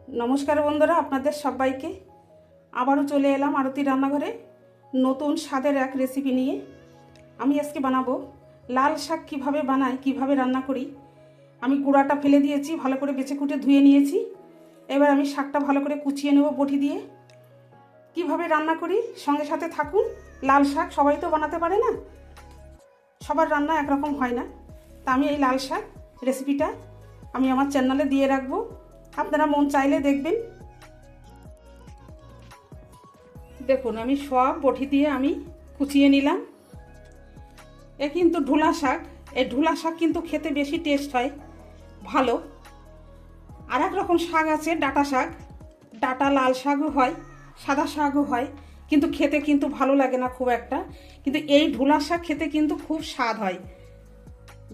নমস্কার বন্ধুরা, আপনাদের সবাইকে আবারও চলে এলাম আরতি রান্নাঘরে নতুন স্বাদের এক রেসিপি নিয়ে। আমি আজকে বানাবো লাল শাক। কিভাবে বানাই, কিভাবে রান্না করি। আমি গুঁড়াটা ফেলে দিয়েছি, ভালো করে বেছে কুটে ধুয়ে নিয়েছি। এবার আমি শাকটা ভালো করে কুচিয়ে নেব বটি দিয়ে। কিভাবে রান্না করি সঙ্গে সাথে থাকুন। লাল শাক সবাই তো বানাতে পারে না, সবার রান্না একরকম হয় না। তা আমি এই লাল শাক রেসিপিটা আমি আমার চ্যানেলে দিয়ে রাখবো, আপনারা মন চাইলে দেখবেন। দেখুন, আমি সব বটি দিয়ে আমি কুচিয়ে নিলাম। এ কিন্তু ঢোলা শাক। এই ঢোলা শাক কিন্তু খেতে বেশি টেস্ট হয়, ভালো। আর এক রকম শাক আছে ডাঁটা শাক। ডাঁটা লাল শাকও হয়, সাদা শাকও হয়, কিন্তু খেতে কিন্তু ভালো লাগে না খুব একটা। কিন্তু এই ঢোলা শাক খেতে কিন্তু খুব স্বাদ হয়।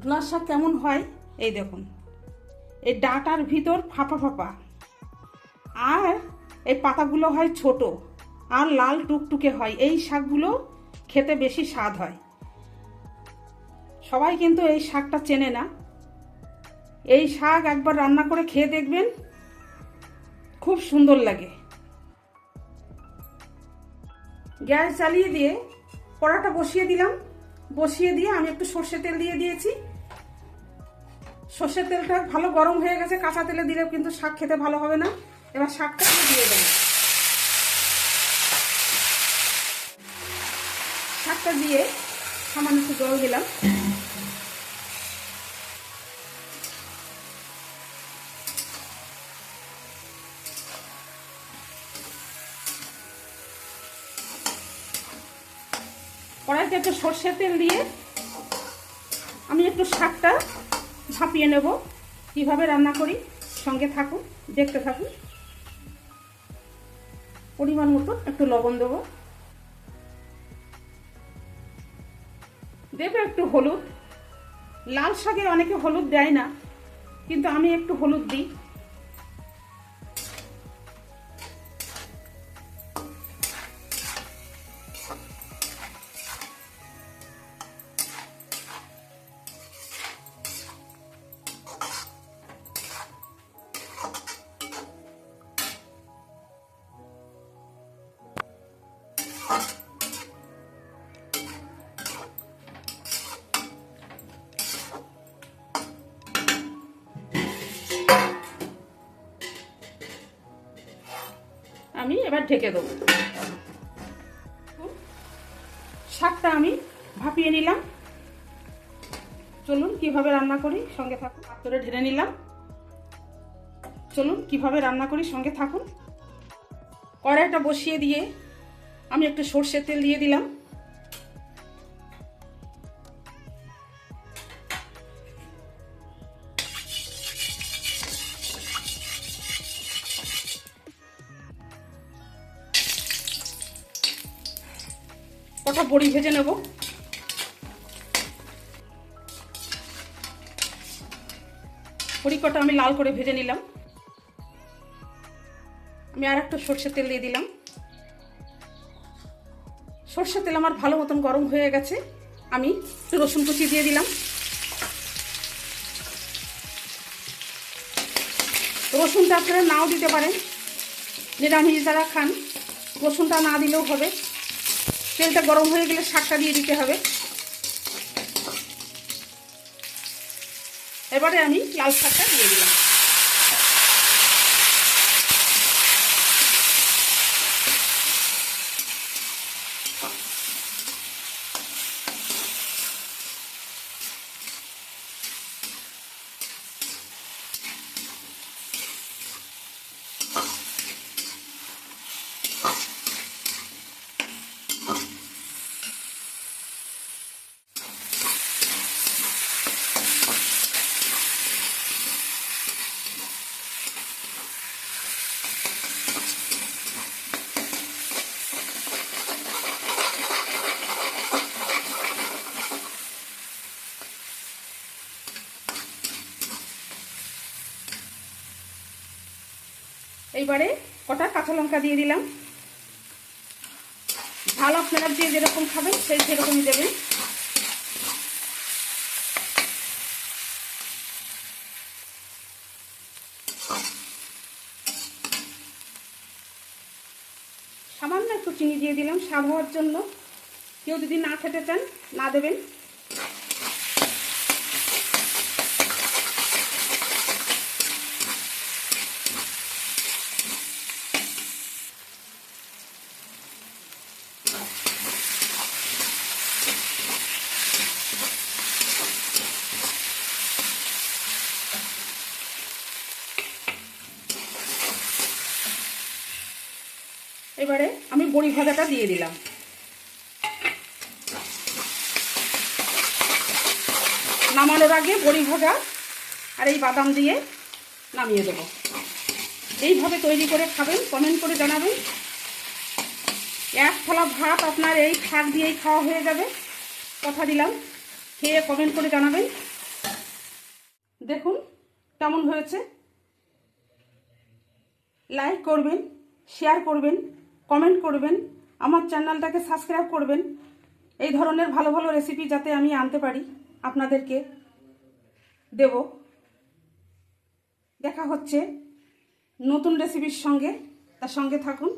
ঢোলা শাক কেমন হয় এই দেখুন, এই ডাঁটার ভিতর ফাঁপা ফাঁপা, আর এই পাতাগুলো হয় ছোট আর লাল টুকটুকে হয়। এই শাকগুলো খেতে বেশি স্বাদ হয়। সবাই কিন্তু এই শাকটা চেনে না। এই শাক একবার রান্না করে খেয়ে দেখবেন, খুব সুন্দর লাগে। গ্যাস জ্বালিয়ে দিয়ে কড়াটা বসিয়ে দিলাম। বসিয়ে দিয়ে আমি একটু সর্ষের তেল দিয়ে দিয়েছি। সর্ষের তেলটা ভালো গরম হয়ে গেছে। কাঁচা তেলে দিলেও কিন্তু শাক খেতে ভালো হবে না। এবার শাকটা দিয়ে দেবো। শাকটা দিয়ে সামান্য একটু জল দিলাম। কড়াইতে একটু সর্ষের তেল দিয়ে আমি একটু শাকটা ভাপিয়ে নেব। কিভাবে রান্না করি সঙ্গে থাকুন, দেখতে থাকুন। পরিমাণ মতো একটু লবণ দেবো, দেবো একটু হলুদ। লাল শাকে অনেকে হলুদ দেয় না, কিন্তু আমি একটু হলুদ দিই। আমি এবার ঢেকে দেবো। শাকটা আমি ভাপিয়ে নিলাম। চলুন কিভাবে রান্না করি সঙ্গে থাকুন। পাত্রে ঢেলে নিলাম। চলুন কিভাবে রান্না করি সঙ্গে থাকুন। কড়াইটা বসিয়ে দিয়ে আমি একটু সর্ষের তেল দিয়ে দিলাম। কটা বড়ি ভেজে নেব। বড়ি কটা আমি লাল করে ভেজে নিলাম। আমি আর একটু সর্ষের তেল দিয়ে দিলাম। সর্ষের তেল আমার ভালো মতন গরম হয়ে গেছে। আমি একটু রসুন কুচি দিয়ে দিলাম। রসুনটা আপনারা নাও দিতে পারেন, নিরামিষ যারা খান রসুনটা না দিলেও হবে। তেলটা গরম হয়ে গেলে শাকটা দিয়ে দিতে হবে। এবারে আমি লাল শাকটা দিয়ে দিলাম। এইবারে কটা কাঁচা লঙ্কা দিয়ে দিলাম। ঝাল আপনারা যে যেরকম খাবেন সেই সেরকমই দেবেন। সামান্য একটু চিনি দিয়ে দিলাম স্বাদ হওয়ার জন্য। কেউ যদি না খেতে চান না দেবেন। এবারে আমি বড়ি ভাজাটা দিয়ে দিলাম। নামানোর আগে বড়ি ভাজা আর এই বাদাম দিয়ে নামিয়ে দেব। এইভাবে তৈরি করে খাবেন, কমেন্ট করে জানাবেন। এক থালা ভাত আপনার এই শাক দিয়েই খাওয়া হয়ে যাবে, কথা দিলাম। খেয়ে কমেন্ট করে জানাবেন। দেখুন কেমন হয়েছে। লাইক করবেন, শেয়ার করবেন, কমেন্ট করবেন, আমার চ্যানেলটাকে সাবস্ক্রাইব করবেন। এই ধরনের ভালো ভালো রেসিপি যাতে আমি আনতে পারি আপনাদেরকে দেব। দেখা হচ্ছে নতুন রেসিপির সঙ্গে, তার সঙ্গে থাকুন।